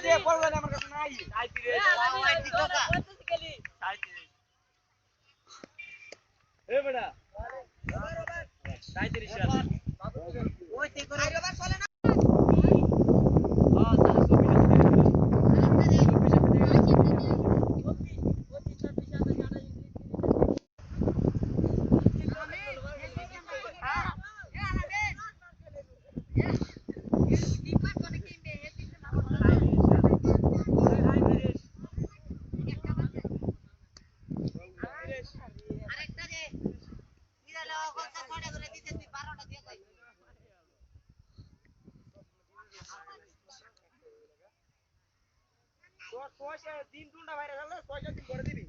যে বললেন আমার কাছে নাই 35 এ বেটা 35 ওই ঠিক করে চলে না দিন টুনটা বাইরে গেলে 6 দিন করে দিবি